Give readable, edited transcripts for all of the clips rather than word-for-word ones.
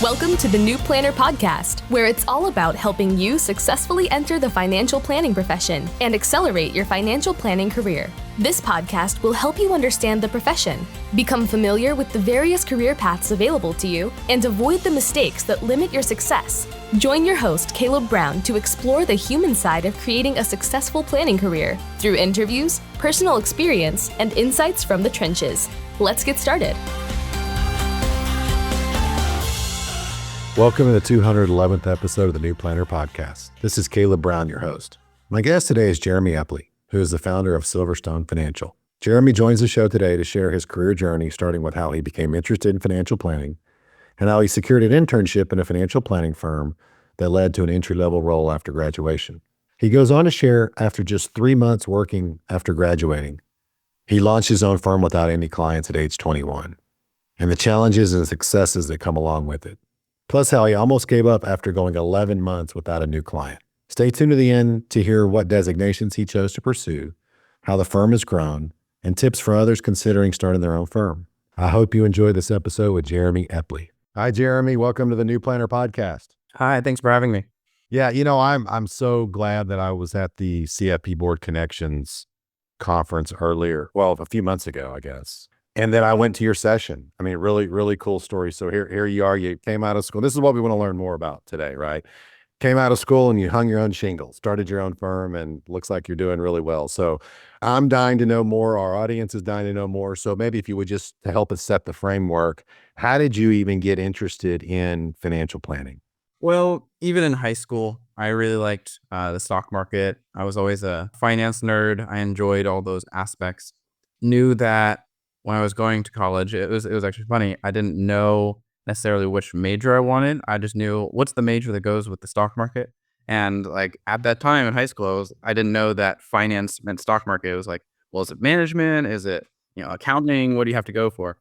Welcome to the New Planner Podcast, where it's all about helping you successfully enter the financial planning profession and accelerate your financial planning career. This podcast will help you understand the profession, become familiar with the various career paths available to you, and avoid the mistakes that limit your success. Join your host, Caleb Brown, to explore the human side of creating a successful planning career through interviews, personal experience, and insights from the trenches. Let's get started. Welcome to the 211th episode of the New Planner Podcast. This is Caleb Brown, your host. My guest today is Jeremy Eppley, who is the founder of Silverstone Financial. Jeremy joins the show today to share his career journey, starting with how he became interested in financial planning and how he secured an internship in a financial planning firm that led to an entry-level role after graduation. He goes on to share, after just 3 months working after graduating, he launched his own firm without any clients at age 21, and the challenges and successes that come along with it. Plus how he almost gave up after going 11 months without a new client. Stay tuned to the end to hear what designations he chose to pursue, how the firm has grown, and tips for others considering starting their own firm. I hope you enjoy this episode with Jeremy Eppley. Hi, Jeremy. Welcome to the New Planner Podcast. Hi, thanks for having me. Yeah, I'm so glad that I was at the CFP Board Connections conference earlier, a few months ago, I guess. And then I went to your session. I mean, really, really cool story. So here you are. You came out of school. This is what we want to learn more about today, right? Came out of school and you hung your own shingles, started your own firm, and looks like you're doing really well. So I'm dying to know more. Our audience is dying to know more. So maybe if you would just to help us set the framework, how did you even get interested in financial planning? Well, even in high school, I really liked the stock market. I was always a finance nerd. I enjoyed all those aspects. Knew that when I was going to college, it was actually funny. I didn't know necessarily which major I wanted. I just knew what's the major that goes with the stock market. And like at that time in high school, I didn't know that finance meant stock market. It was like, well, is it management? Is it, accounting? What do you have to go for?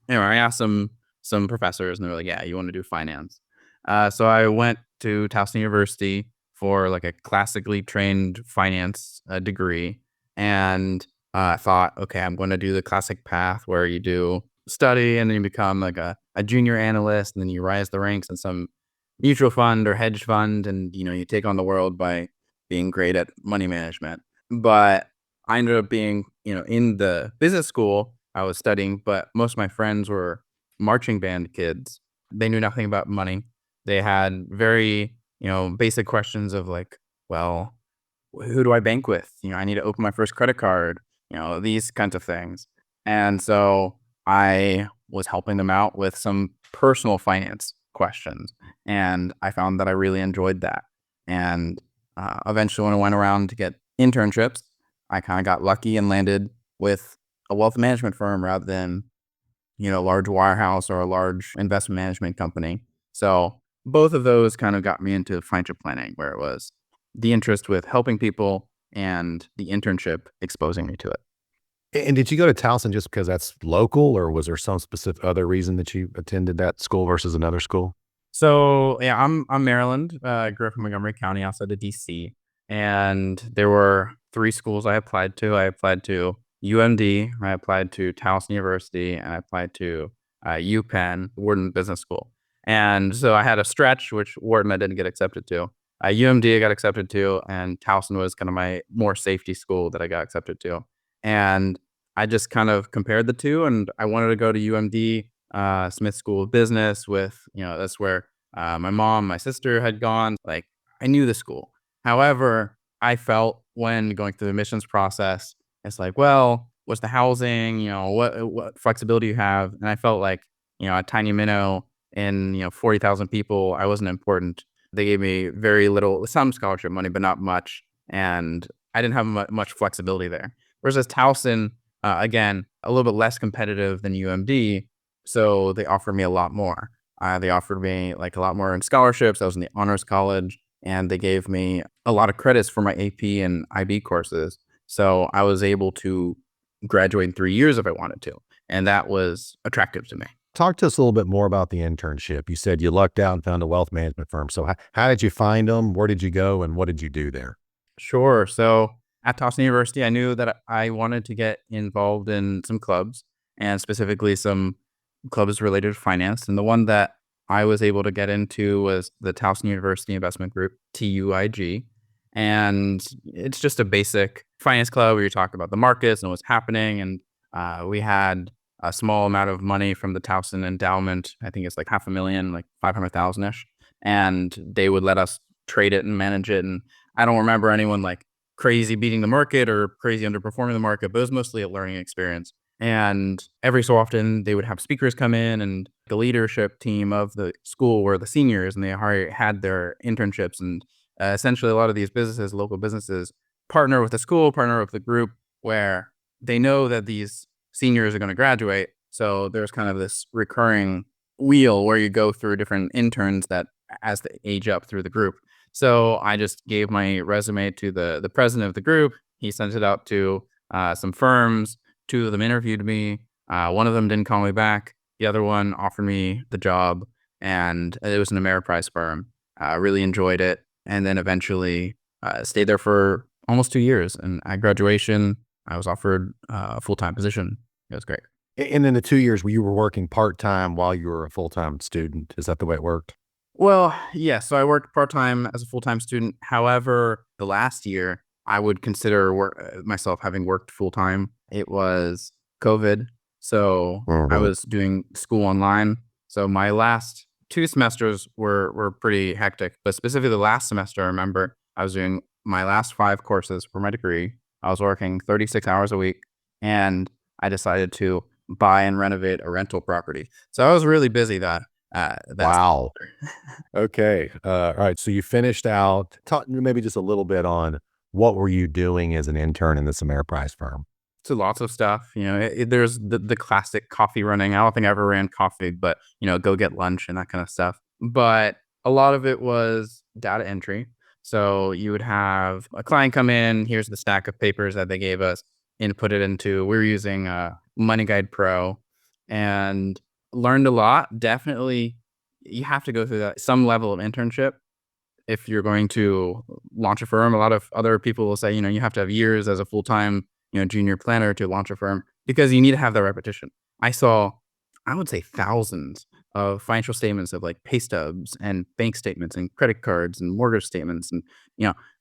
Anyway, I asked some professors and they were like, yeah, you want to do finance. So I went to Towson University for like a classically trained finance degree. And I thought, okay, I'm going to do the classic path where you do study and then you become like a junior analyst and then you rise the ranks in some mutual fund or hedge fund. And, you take on the world by being great at money management. But I ended up being, in the business school I was studying, but most of my friends were marching band kids. They knew nothing about money. They had very, basic questions of like, well, who do I bank with? I need to open my first credit card. These kinds of things. And so I was helping them out with some personal finance questions. And I found that I really enjoyed that. And eventually when I went around to get internships, I kind of got lucky and landed with a wealth management firm rather than, a large wirehouse or a large investment management company. So both of those kind of got me into financial planning, where it was the interest with helping people and the internship exposing me to it. And did you go to Towson just because that's local, or was there some specific other reason that you attended that school versus another school? So yeah, I'm Maryland. I grew up in Montgomery County outside of DC, and there were 3 schools I applied to. I applied to UMD, I applied to Towson University, and I applied to UPenn, Wharton Business School. And so I had a stretch, which Wharton I didn't get accepted to. UMD I got accepted to, and Towson was kind of my more safety school that I got accepted to. And I just kind of compared the two, and I wanted to go to UMD, Smith School of Business with, that's where my mom, my sister had gone. Like, I knew the school. However, I felt when going through the admissions process, it's like, well, what's the housing? What flexibility you have? And I felt like, a tiny minnow in, 40,000 people, I wasn't important. They gave me very little, some scholarship money, but not much. And I didn't have much flexibility there. Whereas Towson, again, a little bit less competitive than UMD. So they offered me a lot more. They offered me like a lot more in scholarships. I was in the honors college, and they gave me a lot of credits for my AP and IB courses. So I was able to graduate in 3 years if I wanted to. And that was attractive to me. Talk to us a little bit more about the internship. You said you lucked out and found a wealth management firm. So how did you find them? Where did you go? And what did you do there? Sure. So at Towson University, I knew that I wanted to get involved in some clubs, and specifically some clubs related to finance. And the one that I was able to get into was the Towson University Investment Group, TUIG. And it's just a basic finance club where you talk about the markets and what's happening. And we had a small amount of money from the Towson endowment. I think it's like $500,000, like 500,000-ish. And they would let us trade it and manage it. And I don't remember anyone like crazy beating the market or crazy underperforming the market, but it was mostly a learning experience. And every so often they would have speakers come in, and the leadership team of the school were the seniors, and they already had their internships. And essentially a lot of these businesses, local businesses, partner with the school, partner with the group, where they know that these seniors are going to graduate. So there's kind of this recurring wheel where you go through different interns that as they age up through the group. So I just gave my resume to the president of the group. He sent it out to some firms. Two of them interviewed me. One of them didn't call me back. The other one offered me the job, and it was an Ameriprise firm. Really enjoyed it, and then eventually stayed there for almost 2 years. And at graduation, I was offered a full-time position. It was great. And in the 2 years where you were working part-time while you were a full-time student, is that the way it worked? Well, yeah. So I worked part-time as a full-time student. However, the last year, I would consider myself having worked full-time. It was COVID. So I Mhm. was doing school online. So my last 2 semesters were pretty hectic, but specifically the last semester, I remember I was doing my last 5 courses for my degree. I was working 36 hours a week, and I decided to buy and renovate a rental property. So I was really busy that Wow. semester. Okay. All right. So you finished out. Talk maybe just a little bit on what were you doing as an intern in this Ameriprise firm? So lots of stuff, there's the classic coffee running. I don't think I ever ran coffee, but, go get lunch and that kind of stuff. But a lot of it was data entry. So you would have a client come in, here's the stack of papers that they gave us, input it into, we were using Money Guide Pro, and learned a lot. Definitely, you have to go through some level of internship if you're going to launch a firm. A lot of other people will say, you have to have years as a full-time, junior planner to launch a firm, because you need to have that repetition. I saw, I would say, thousands of financial statements of like pay stubs and bank statements and credit cards and mortgage statements. And,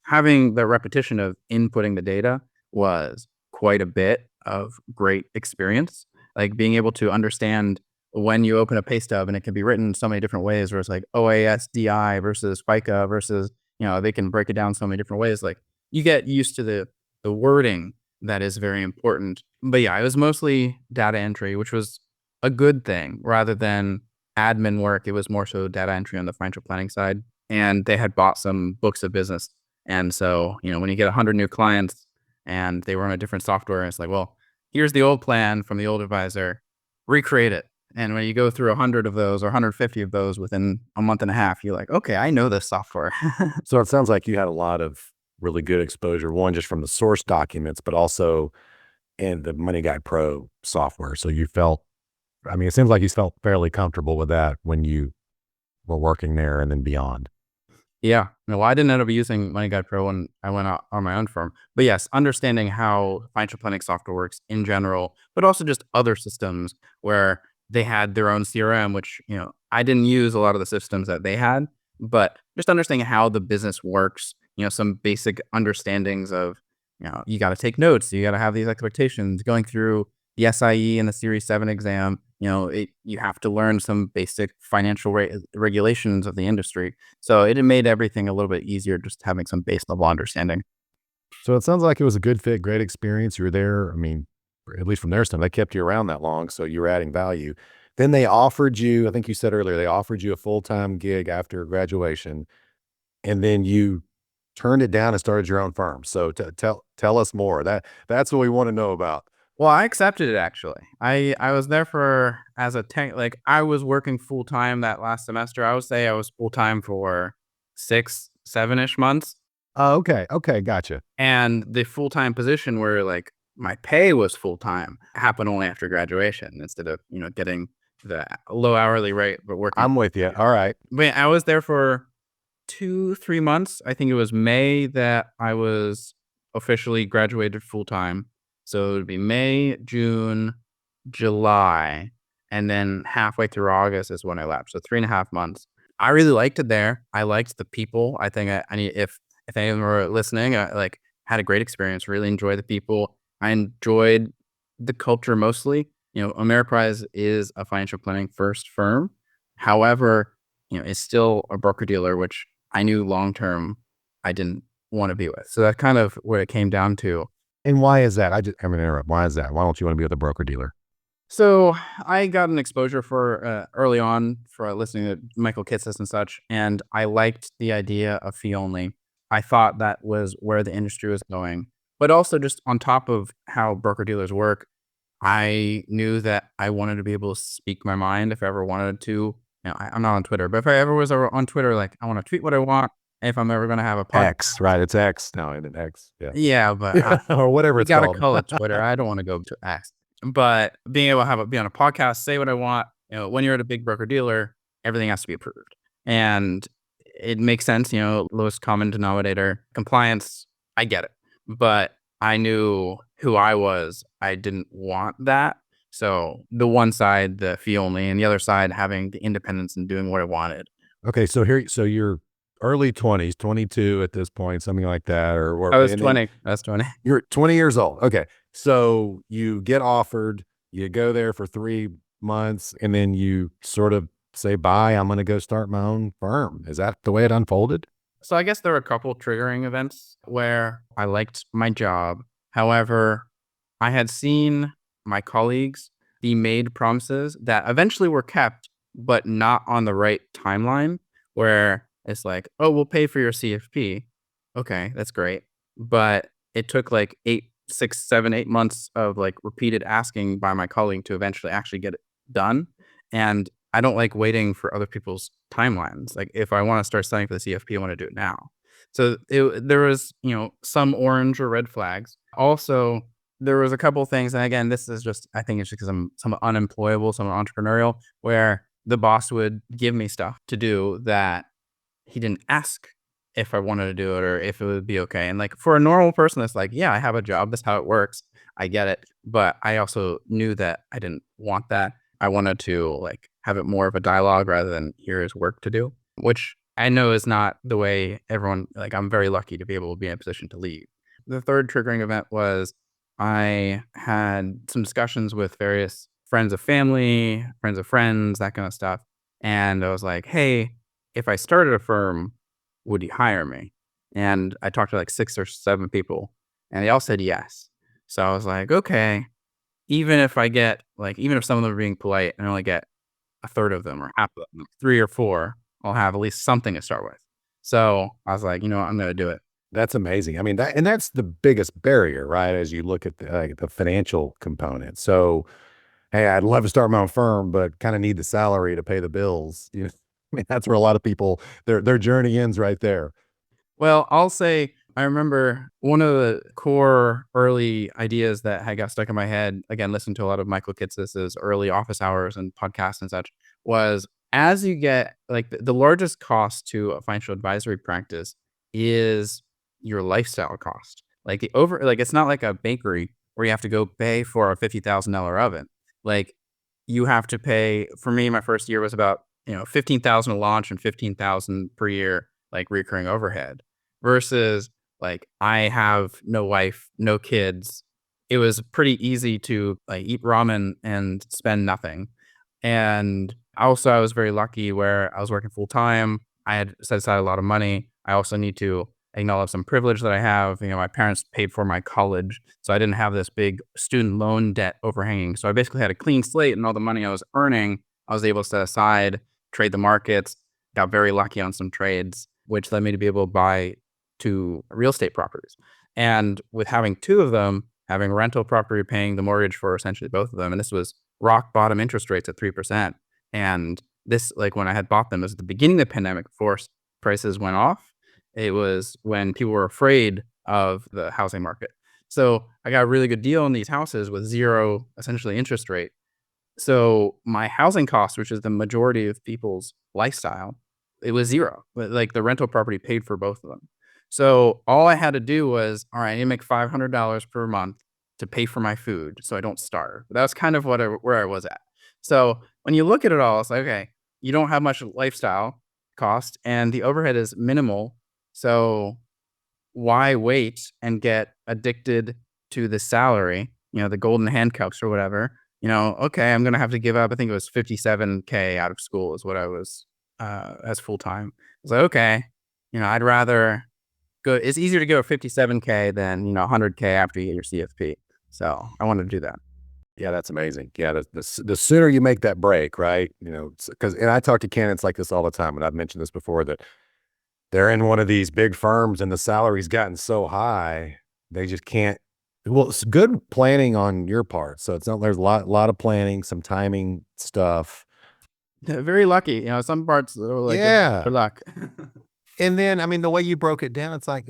having the repetition of inputting the data was quite a bit of great experience. Like being able to understand when you open a pay stub, and it can be written so many different ways, where it's like OASDI versus FICA versus, they can break it down so many different ways. Like you get used to the wording that is very important. But yeah, it was mostly data entry, which was a good thing rather than admin work. It was more so data entry on the financial planning side. And they had bought some books of business. And so, when you get 100 new clients and they were on a different software, it's like, well, here's the old plan from the old advisor, recreate it. And when you go through 100 of those or 150 of those within a month and a half, you're like, okay, I know this software. So it sounds like you had a lot of really good exposure, one just from the source documents, but also in the Money Guide Pro software. So you felt, I mean, it seems like you felt fairly comfortable with that when you were working there and then beyond. Yeah. No, I didn't end up using Money Guide Pro when I went out on my own firm. But yes, understanding how financial planning software works in general, but also just other systems where they had their own CRM, which, I didn't use a lot of the systems that they had, but just understanding how the business works, some basic understandings of, you got to take notes, you got to have these expectations, going through the SIE and the Series 7 exam, you have to learn some basic financial regulations of the industry. So it made everything a little bit easier, just having some base level understanding. So it sounds like it was a good fit, great experience. You were there. I mean, at least from their standpoint, they kept you around that long, so you were adding value. Then they offered you, I think you said earlier, they offered you a full-time gig after graduation, and then you turned it down and started your own firm. So tell us more. That's what we want to know about. Well, I accepted it actually. I was there for as a tech, like I was working full time that last semester. I would say I was full time for 6, 7-ish months. Oh, okay. Okay, gotcha. And the full time position where like my pay was full time happened only after graduation instead of, getting the low hourly rate, but working. I'm with you. All right. But I was there for 2, 3 months. I think it was May that I was officially graduated full time. So it would be May, June, July. And then halfway through August is when I left. So 3.5 months. I really liked it there. I liked the people. I think I need, if anyone were listening, I like had a great experience, really enjoyed the people. I enjoyed the culture mostly. Ameriprise is a financial planning first firm. However, it's still a broker dealer, which I knew long term I didn't want to be with. So that's kind of what it came down to. And why is that? I'm going to interrupt. Why is that? Why don't you want to be with a broker dealer? So I got an exposure for early on for listening to Michael Kitces and such, and I liked the idea of fee only. I thought that was where the industry was going, but also just on top of how broker dealers work, I knew that I wanted to be able to speak my mind if I ever wanted to. I'm not on Twitter, but if I ever was on Twitter, like I want to tweet what I want. If I'm ever going to have a podcast, X, right? It's X now, and an X, yeah, yeah, but or whatever you it's gotta called. call it Twitter. I don't want to go to X, but being able to be on a podcast, say what I want. When you're at a big broker dealer, everything has to be approved, and it makes sense. Lowest common denominator compliance. I get it, but I knew who I was. I didn't want that. So the one side, the fee only, and the other side having the independence and doing what I wanted. Okay, so you're early 20s, 22 at this point, something like that, or I was and 20. I was 20. You're 20 years old. Okay, so you get offered, you go there for 3 months, and then you sort of say, "Bye, I'm going to go start my own firm." Is that the way it unfolded? So I guess there were a couple triggering events where I liked my job. However, I had seen my colleagues be made promises that eventually were kept, but not on the right timeline, where it's like, oh, we'll pay for your CFP. Okay, that's great. But it took like 8 months of like repeated asking by my colleague to eventually actually get it done. And I don't like waiting for other people's timelines. Like if I want to start studying for the CFP, I want to do it now. So there was, some orange or red flags. Also, there was a couple of things, and again, this is just, I think it's just because I'm somewhat unemployable, somewhat entrepreneurial, where the boss would give me stuff to do that he didn't ask if I wanted to do it or if it would be okay. And like for a normal person, it's like, yeah, I have a job. That's how it works. I get it. But I also knew that I didn't want that. I wanted to like have it more of a dialogue rather than here is work to do, which I know is not the way everyone, like I'm very lucky to be able to be in a position to lead. The third triggering event was I had some discussions with various friends of family, friends of friends, that kind of stuff. And I was like, hey, if I started a firm, would you hire me? And I talked to like 6 or 7 people and they all said yes. So I was like, okay, even if even if some of them are being polite and I only get a third of them or half of them, 3 or 4, I'll have at least something to start with. So I was like, I'm going to do it. That's amazing. I mean, that's the biggest barrier, right? As you look at the financial component. So, hey, I'd love to start my own firm, but kind of need the salary to pay the bills. I mean, that's where a lot of people their journey ends right there. Well, I'll say I remember one of the core early ideas that had got stuck in my head, again, listening to a lot of Michael Kitces' early office hours and podcasts and such, was as you get like the largest cost to a financial advisory practice is your lifestyle cost. Like it's not like a bakery where you have to go pay for a $50,000 oven. Like you have to pay, for me, my first year was about, 15,000 a launch and 15,000 per year, like recurring overhead versus like I have no wife, no kids. It was pretty easy to like eat ramen and spend nothing. And also I was very lucky where I was working full time. I had set aside a lot of money. I also need to acknowledge some privilege that I have. My parents paid for my college, so I didn't have this big student loan debt overhanging. So I basically had a clean slate, and all the money I was earning, I was able to set aside, trade the markets, got very lucky on some trades, which led me to be able to buy 2 real estate properties. And with having 2 of them, having rental property, paying the mortgage for essentially both of them, and this was rock bottom interest rates at 3%. And this, like when I had bought them, it was at the beginning of the pandemic before prices went off. It was when people were afraid of the housing market. So I got a really good deal on these houses with 0 essentially interest rate. So my housing cost, which is the majority of people's lifestyle, it was 0. Like the rental property paid for both of them. So all I had to do was, all right, I need to make $500 per month to pay for my food so I don't starve. That was kind of where I was at. So when you look at it all, it's like, okay, you don't have much lifestyle cost and the overhead is minimal. So why wait and get addicted to the salary, the golden handcuffs or whatever? Okay, I'm going to have to give up. I think it was 57K out of school is what I was as full time. I was like, okay, I'd rather go. It's easier to go 57K than, 100K after you get your CFP. So I wanted to do that. Yeah, that's amazing. Yeah, the sooner you make that break, right? Because and I talk to candidates like this all the time, and I've mentioned this before that they're in one of these big firms and the salary's gotten so high they just can't. Well, it's good planning on your part, so it's not. There's a lot of planning, some timing stuff. Very lucky. Some parts are like Yeah, good luck. and then I mean the way you broke it down, it's like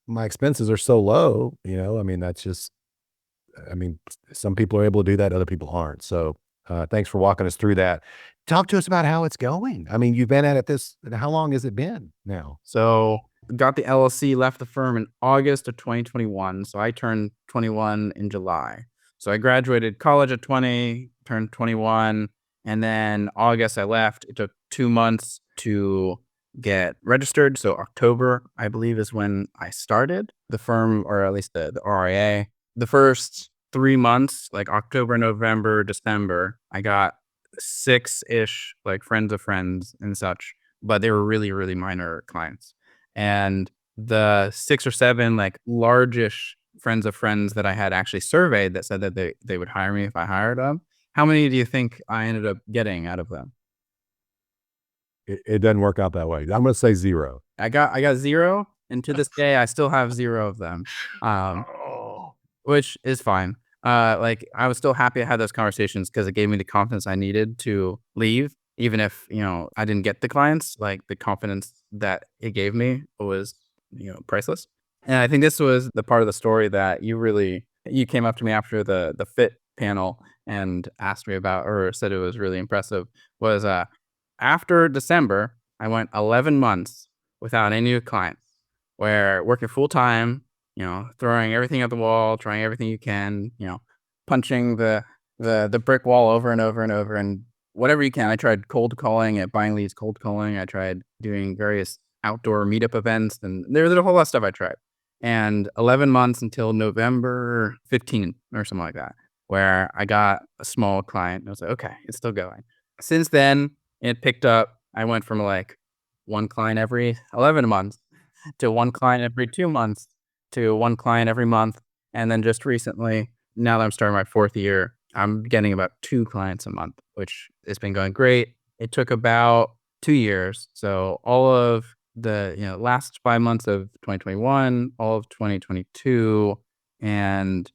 my expenses are so low. I mean that's just I mean, some people are able to do that, other people aren't. So, thanks for walking us through that. Talk to us about how it's going. I mean, you've been at this, how long has it been now? So got the LLC, left the firm in August of 2021. So I turned 21 in July. So I graduated college at 20, turned 21, and then August I left. It took 2 months to get registered. So October, I believe, is when I started the firm, or at least the RIA. The first 3 months, like October, November, December, I got six-ish like friends of friends and such, but they were really, really minor clients. And the 6 or 7 like largish friends of friends that I had actually surveyed that said that they would hire me if I hired them. How many do you think I ended up getting out of them? It doesn't work out that way. I'm going to say zero. I got 0, and to this day I still have 0 of them. Um, Oh. Which is fine. Like, I was still happy I had those conversations because it gave me the confidence I needed to leave, even if, I didn't get the clients. Like, the confidence that it gave me was, priceless. And I think this was the part of the story that you came up to me after the fit panel and asked me about, or said it was really impressive, was, after December, I went 11 months without any new clients, where working full time, throwing everything at the wall, trying everything you can, punching the brick wall over and over and over, and whatever you can. I tried cold calling at buying leads, cold calling. I tried doing various outdoor meetup events, and there's a whole lot of stuff I tried. And 11 months until November 15th or something like that, where I got a small client. And I was like, okay, it's still going. Since then, it picked up. I went from like one client every 11 months to one client every 2 months to one client every month. And then just recently, now that I'm starting my 4th year, I'm getting about 2 clients a month, which has been going great. It took about 2 years. So all of the last 5 months of 2021, all of 2022, and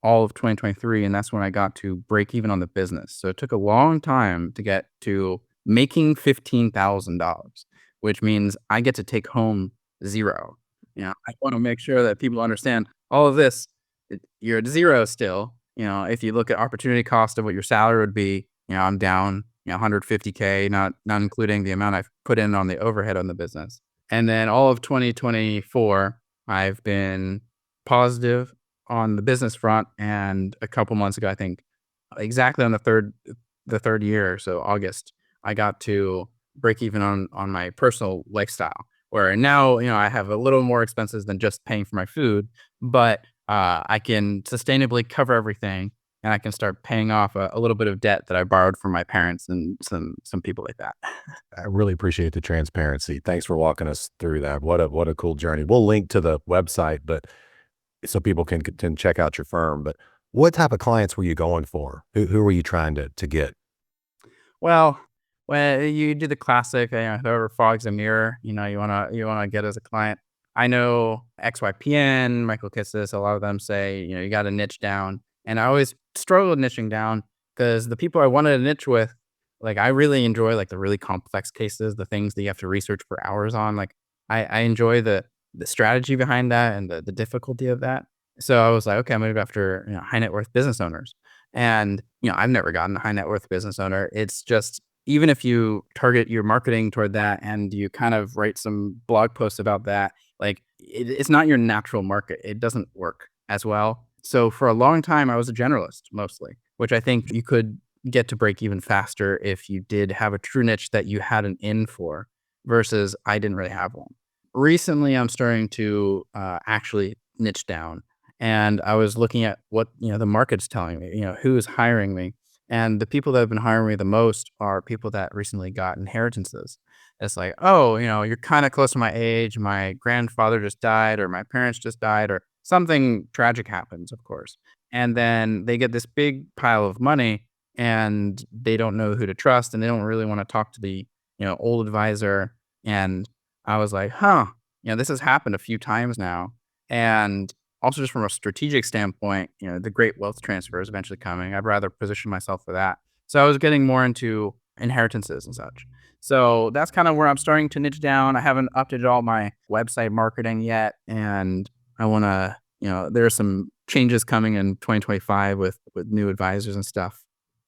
all of 2023, and that's when I got to break even on the business. So it took a long time to get to making $15,000, which means I get to take home 0. I want to make sure that people understand all of this. You're at 0 still. If you look at opportunity cost of what your salary would be, I'm down, 150K, not including the amount I've put in on the overhead on the business. And then all of 2024, I've been positive on the business front, and a couple months ago, I think exactly on the third year, so August, I got to break even on my personal lifestyle, where now, I have a little more expenses than just paying for my food, but I can sustainably cover everything, and I can start paying off a little bit of debt that I borrowed from my parents and some people like that. I really appreciate the transparency. Thanks for walking us through that. What a cool journey. We'll link to the website, but so people can check out your firm. But what type of clients were you going for? Who were you trying to get? Well, when you do the classic, whoever fogs a mirror, you wanna get as a client. I know XYPN, Michael Kissis, a lot of them say, you got to niche down, and I always struggled niching down because the people I wanted to niche with, like, I really enjoy like the really complex cases, the things that you have to research for hours on. Like, I enjoy the strategy behind that and the difficulty of that. So I was like, okay, I'm gonna go after high net worth business owners. And, I've never gotten a high net worth business owner. It's just, even if you target your marketing toward that and you kind of write some blog posts about that, like, it's not your natural market. It doesn't work as well. So for a long time, I was a generalist mostly, which I think you could get to break even faster if you did have a true niche that you had an in for versus I didn't really have one. Recently, I'm starting to actually niche down, and I was looking at what the market's telling me, who is hiring me, and the people that have been hiring me the most are people that recently got inheritances. It's like, oh, you're kind of close to my age. My grandfather just died, or my parents just died, or something tragic happens, of course. And then they get this big pile of money and they don't know who to trust and they don't really want to talk to the, old advisor. And I was like, huh, this has happened a few times now. And also just from a strategic standpoint, the great wealth transfer is eventually coming. I'd rather position myself for that. So I was getting more into inheritances and such. So that's kind of where I'm starting to niche down. I haven't updated all my website marketing yet. And I want to, there are some changes coming in 2025 with new advisors and stuff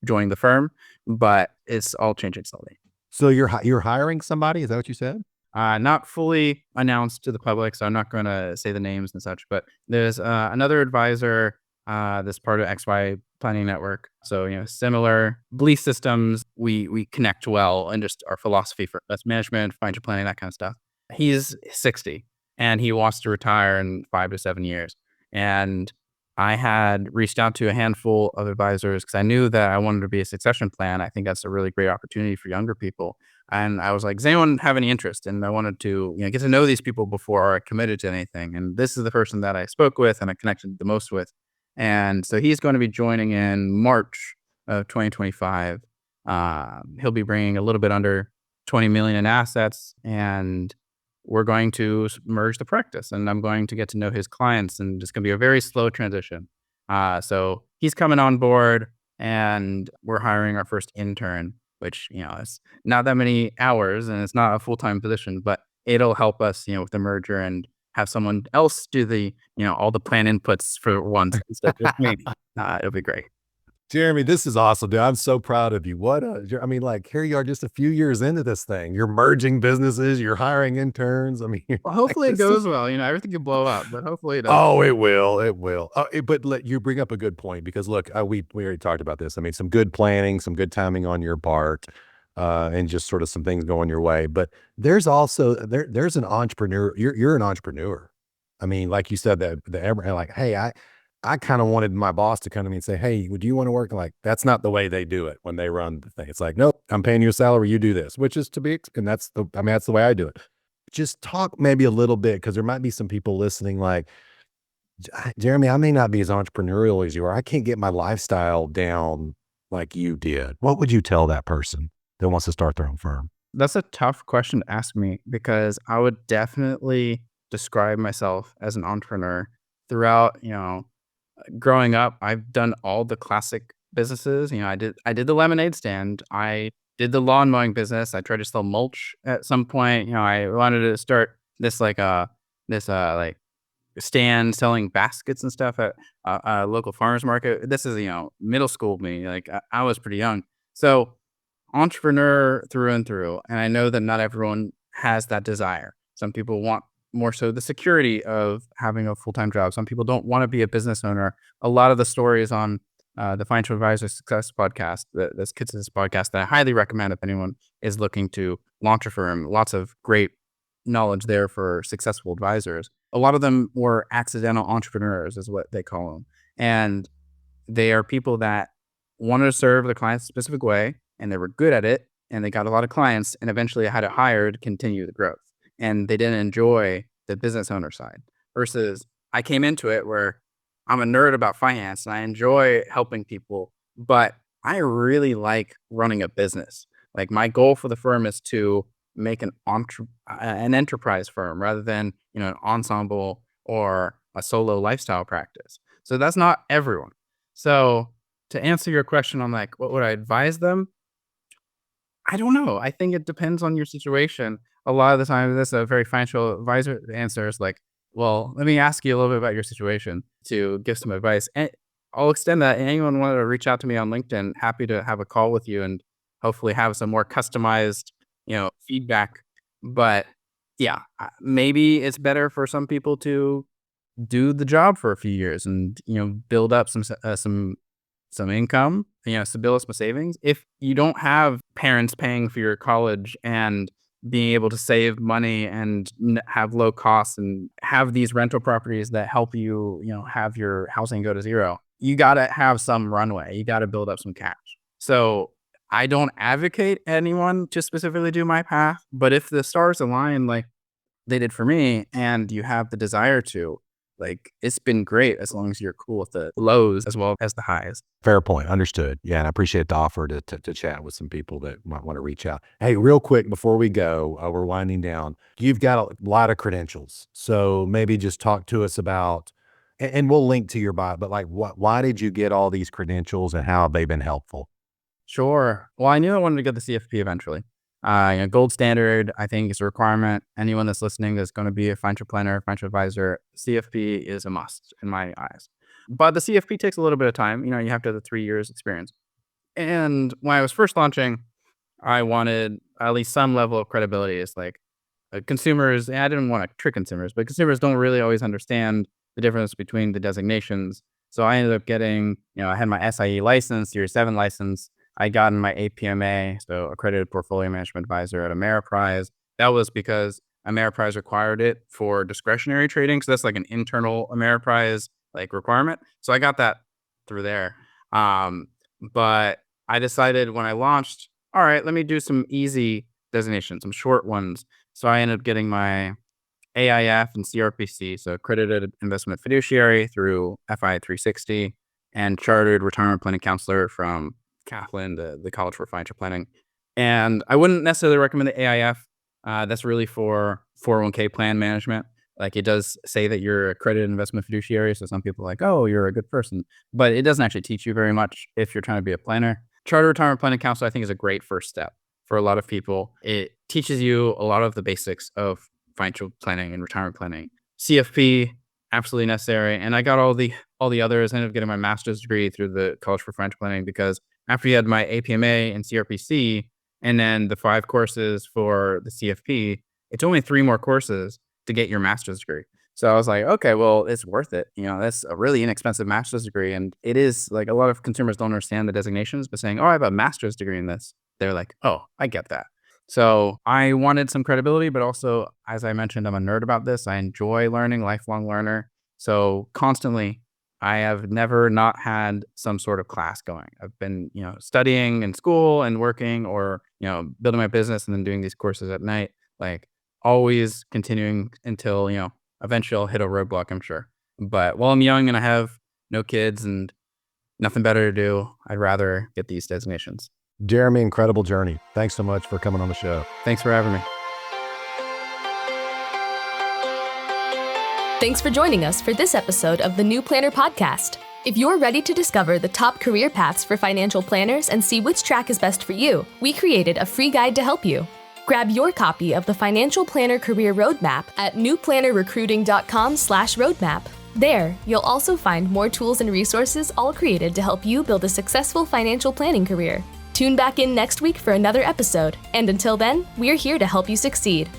joining the firm, but it's all changing slowly. So you're hiring somebody? Is that what you said? Not fully announced to the public, so I'm not going to say the names and such, but there's another advisor that's part of XY Planning Network. So, similar belief systems, we connect well and just our philosophy for investment management, financial planning, that kind of stuff. He's 60 and he wants to retire in 5 to 7 years. And I had reached out to a handful of advisors because I knew that I wanted to be a succession plan. I think that's a really great opportunity for younger people. And I was like, does anyone have any interest? And I wanted to, get to know these people before I committed to anything. And this is the person that I spoke with and I connected the most with. And so he's going to be joining in March of 2025. He'll be bringing a little bit under 20 million in assets, and we're going to merge the practice. And I'm going to get to know his clients, and it's going to be a very slow transition. So he's coming on board, and we're hiring our first intern, which it's not that many hours, and it's not a full-time position, but it'll help us, with the merger and have someone else do the, all the plan inputs for once instead of just me. It'll be great. Jeremy, this is awesome, dude. I'm so proud of you. Here you are just a few years into this thing. You're merging businesses, you're hiring interns. Well, hopefully it goes well. Everything can blow up, but hopefully it does. Oh, it will. It will. You bring up a good point because look, we already talked about this. Some good planning, some good timing on your part, and just sort of some things going your way. But there's also there's an entrepreneur. You're an entrepreneur. Like you said, hey, I kind of wanted my boss to come to me and say, hey, would you want to work? Like, that's not the way they do it when they run the thing. It's like, nope, I'm paying you a salary. You do this, which is and that's the way I do it. Just talk maybe a little bit, because there might be some people listening like, Jeremy, I may not be as entrepreneurial as you are. I can't get my lifestyle down like you did. What would you tell that person that wants to start their own firm? That's a tough question to ask me because I would definitely describe myself as an entrepreneur throughout, growing up. I've done all the classic businesses. I did the lemonade stand. I did the lawn mowing business. I tried to sell mulch at some point. I wanted to start this like stand selling baskets and stuff at a local farmers market. This is middle school me. Like I was pretty young, so entrepreneur through and through. And I know that not everyone has that desire. Some people want more so the security of having a full-time job. Some people don't want to be a business owner. A lot of the stories on the Financial Advisor Success podcast, this Kids' podcast that I highly recommend if anyone is looking to launch a firm. Lots of great knowledge there for successful advisors. A lot of them were accidental entrepreneurs is what they call them. And they are people that wanted to serve the clients a specific way and they were good at it and they got a lot of clients and eventually had to hire to continue the growth. And they didn't enjoy the business owner side versus I came into it where I'm a nerd about finance and I enjoy helping people, but I really like running a business. Like my goal for the firm is to make an enterprise firm rather than, an ensemble or a solo lifestyle practice. So that's not everyone. So to answer your question on like, what would I advise them? I don't know. I think it depends on your situation. A lot of the time, that's a very financial advisor answer is like, well, let me ask you a little bit about your situation to give some advice. And I'll extend that. Anyone want to reach out to me on LinkedIn, happy to have a call with you and hopefully have some more customized, feedback. But yeah, maybe it's better for some people to do the job for a few years and, build up some some income, to build up some savings. If you don't have parents paying for your college and being able to save money and have low costs and have these rental properties that help you, have your housing go to zero, you got to have some runway. You got to build up some cash. So I don't advocate anyone to specifically do my path, but if the stars align like they did for me and you have the desire to, like, it's been great as long as you're cool with the lows as well as the highs. Fair point. Understood. Yeah. And I appreciate the offer to chat with some people that might want to reach out. Hey, real quick before we go, we're winding down. You've got a lot of credentials. So maybe just talk to us about, and we'll link to your bio, but like why did you get all these credentials and how have they been helpful? Sure. Well, I knew I wanted to get the CFP eventually. Gold standard, I think, is a requirement. Anyone that's listening that's going to be a financial planner, financial advisor, CFP is a must in my eyes. But the CFP takes a little bit of time. You have to have the 3 years experience. And when I was first launching, I wanted at least some level of credibility. It's like consumers, and I didn't want to trick consumers, but consumers don't really always understand the difference between the designations. So I ended up getting, I had my SIE license, Series 7 license. I got in my APMA, so Accredited Portfolio Management Advisor at Ameriprise. That was because Ameriprise required it for discretionary trading. So that's like an internal Ameriprise like requirement. So I got that through there. But I decided when I launched, all right, let me do some easy designations, some short ones. So I ended up getting my AIF and CRPC, so Accredited Investment Fiduciary through FI 360, and Chartered Retirement Planning Counselor from Kaplan, the College for Financial Planning. And I wouldn't necessarily recommend the AIF. That's really for 401k plan management. Like, it does say that you're accredited investment fiduciary. So some people are like, oh, you're a good person. But it doesn't actually teach you very much if you're trying to be a planner. Chartered Retirement Planning Counselor, I think, is a great first step for a lot of people. It teaches you a lot of the basics of financial planning and retirement planning. CFP, absolutely necessary. And I got all the others. I ended up getting my master's degree through the College for Financial Planning because after you had my APMA and CRPC, and then the 5 courses for the CFP, it's only 3 more courses to get your master's degree. So I was like, okay, well, it's worth it. That's a really inexpensive master's degree. And it is like, a lot of consumers don't understand the designations, but saying, oh, I have a master's degree in this, they're like, oh, I get that. So I wanted some credibility, but also, as I mentioned, I'm a nerd about this. I enjoy learning, lifelong learner. So constantly, I have never not had some sort of class going. I've been, studying in school and working, or, building my business and then doing these courses at night, like always continuing until, eventually I'll hit a roadblock, I'm sure. But while I'm young and I have no kids and nothing better to do, I'd rather get these designations. Jeremy, incredible journey. Thanks so much for coming on the show. Thanks for having me. Thanks for joining us for this episode of the New Planner Podcast. If you're ready to discover the top career paths for financial planners and see which track is best for you, we created a free guide to help you. Grab your copy of the Financial Planner Career Roadmap at newplannerrecruiting.com/roadmap. There, you'll also find more tools and resources all created to help you build a successful financial planning career. Tune back in next week for another episode, and until then, we're here to help you succeed.